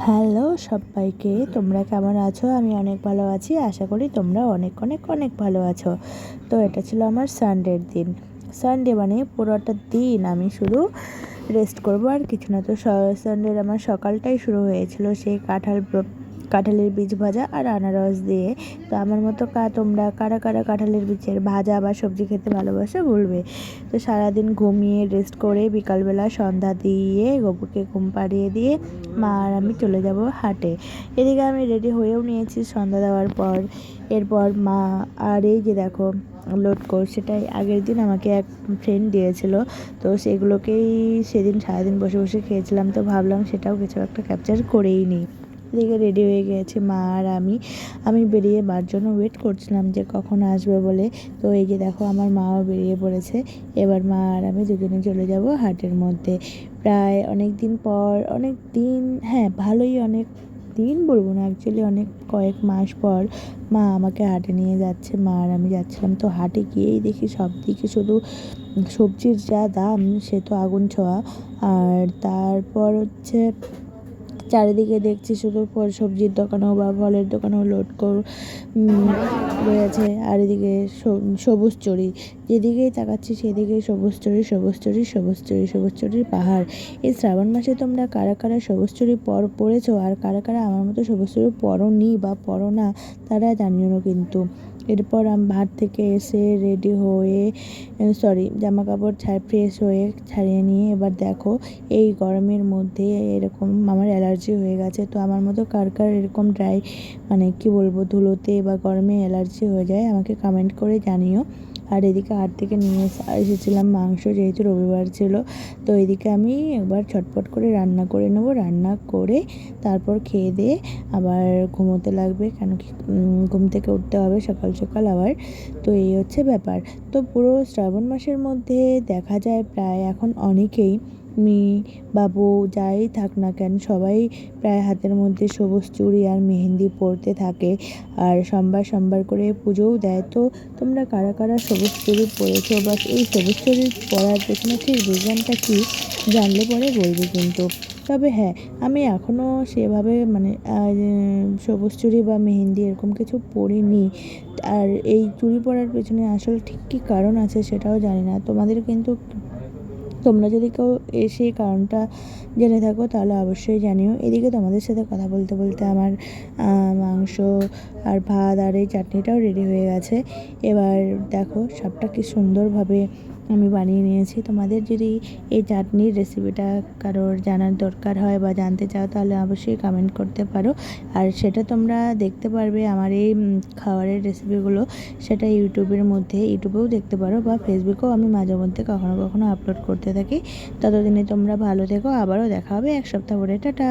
Hello সবাইকে, তোমরা কেমন আছো? আমি অনেক ভালো আছি। আশা করি তোমরা অনেক অনেক অনেক ভালো আছো। তো এটা ছিল আমার সানডের দিন। সানডে মানে পুরোটা দিন আমি শুধু রেস্ট করব আর কিছু না। তো সানডের আমার সকালটাই শুরু হয়েছিল সেই কাঁঠালের বীজ ভাজা আর আনারস দিয়ে। তো আমার মতো তোমরা কারা কারা কাঁঠালের বীজের ভাজা বা সবজি খেতে ভালোবাসো বলবে। তো সারাদিন ঘুমিয়ে রেস্ট করে বিকালবেলা সন্ধ্যা দিয়ে গপুকে ঘুম পাড়িয়ে দিয়ে মা আর আমি চলে যাব হাটে। এদিকে আমি রেডি হয়েও নিয়েছি সন্ধ্যা দেওয়ার পর। এরপর মা আর এই যে দেখো লটকো, সেটাই আগের দিন আমাকে এক ফ্রেন্ড দিয়েছিল। তো সেগুলোকেই সেদিন সারাদিন বসে বসে খেয়েছিলাম। তো ভাবলাম সেটাও কিছু একটা ক্যাপচার করেই নিই। এদিকে রেডি হয়ে গেছে মা আর আমি বেরিয়ে মার জন্য ওয়েট করছিলাম যে কখন আসবে বলে। তো এই যে দেখো আমার মাও বেরিয়ে পড়েছে। এবার মা আর আমি দুজনে চলে যাব হাটের মধ্যে। প্রায় অনেক দিন পর, অনেক দিন, হ্যাঁ ভালোই অনেক দিন বলবো না, অ্যাকচুয়ালি অনেক কয়েক মাস পর মা আমাকে হাটে নিয়ে যাচ্ছে। মা আর আমি যাচ্ছিলাম। তো হাটে গিয়েই দেখি সব দিকে শুধু সবজির যা দাম সে তো আগুন ছোঁয়া। আর তারপর হচ্ছে চারিদিকে দেখছি শুধু ফল সবজির দোকানও বা ফলের দোকানও লোড রয়েছে। আর এদিকে সবুজ চুরি, যেদিকেই তাকাচ্ছি সেদিকেই সবুজ চুরি, সবুজ চুরি, সবুজ চুরি, সবুজ চুরির পাহাড়। এই শ্রাবণ মাসে তোমরা কারা কারা সবুজ চুরি পরেছো আর কারা কারা আমার মতো সবুজ চুরি পরনি বা পরো না তারা জানিও কিন্তু। এরপর আমি হাট থেকে এসে রেডি হয়ে জামা কাপড় ফ্রেশ হয়ে ছাড়িয়ে নিয়ে এবার দেখো এই গরমের মধ্যে এরকম আমার অ্যালার্জি হয়ে গেছে। তো আমার মতো কার কার এরকম মানে কি বলবো, ধুলোতে বা গরমে অ্যালার্জি হয়ে যায় আমাকে কমেন্ট করে জানিও। আর এদিকে হাট থেকে নিয়ে এসেছিলাম মাংস, যেহেতু রবিবার ছিল। তো এদিকে আমি একবার ছটপট করে রান্না করে নেবো। রান্না করে তারপর খেয়ে দিয়ে আবার ঘুমোতে লাগবে, কেন কি ঘুম থেকে উঠতে হবে সকাল সকাল আবার। তো এই হচ্ছে ব্যাপার। তো পুরো শ্রাবণ মাসের মধ্যে দেখা যায় প্রায় এখন অনেকেই মেয়ে বাবু যাই থাক না কেন সবাই প্রায় হাতের মধ্যে সবুজ চুড়ি আর মেহেন্দি পরতে থাকে। আর সোমবার সোমবার করে পুজোও দেয়। তো তোমরা কারা কারা সবুজ চুড়ি পরেছো বা এই সবুজ চুড়ি পরার পেছনে ঠিক রিজনটা কী জানলে পরে বলবে কিন্তু। তবে হ্যাঁ, আমি এখনও সেভাবে মানে সবুজ চুড়ি বা মেহেন্দি এরকম কিছু পরিনি। আর এই চুড়ি পরার পেছনে আসলে ঠিক কী কারণ আছে সেটাও জানি না। তোমরা যদি কেউ সেই কারণটা জেনে থাকো তাহলে অবশ্যই জানিও। এদিকে তোমাদের সাথে কথা বলতে বলতে আমার মাংস আর ভাত আর এই চাটনিটাও রেডি হয়ে গেছে। এবার দেখো সবটা কি সুন্দরভাবে আমি বানিয়ে নিয়েছি। তোমাদের যদি এই চাটনির রেসিপিটা কারোর জানার দরকার হয় বা জানতে চাও তাহলে অবশ্যই কমেন্ট করতে পারো। আর সেটা তোমরা দেখতে পারবে আমার এই খাবারের রেসিপিগুলো, সেটা ইউটিউবেও দেখতে পারো বা ফেসবুকেও আমি মাঝে মধ্যে কখনো কখনো আপলোড করতে থাকি। ততদিনে তোমরা ভালো থেকো, আবারও দেখা হবে এক সপ্তাহ পরে। টাটা।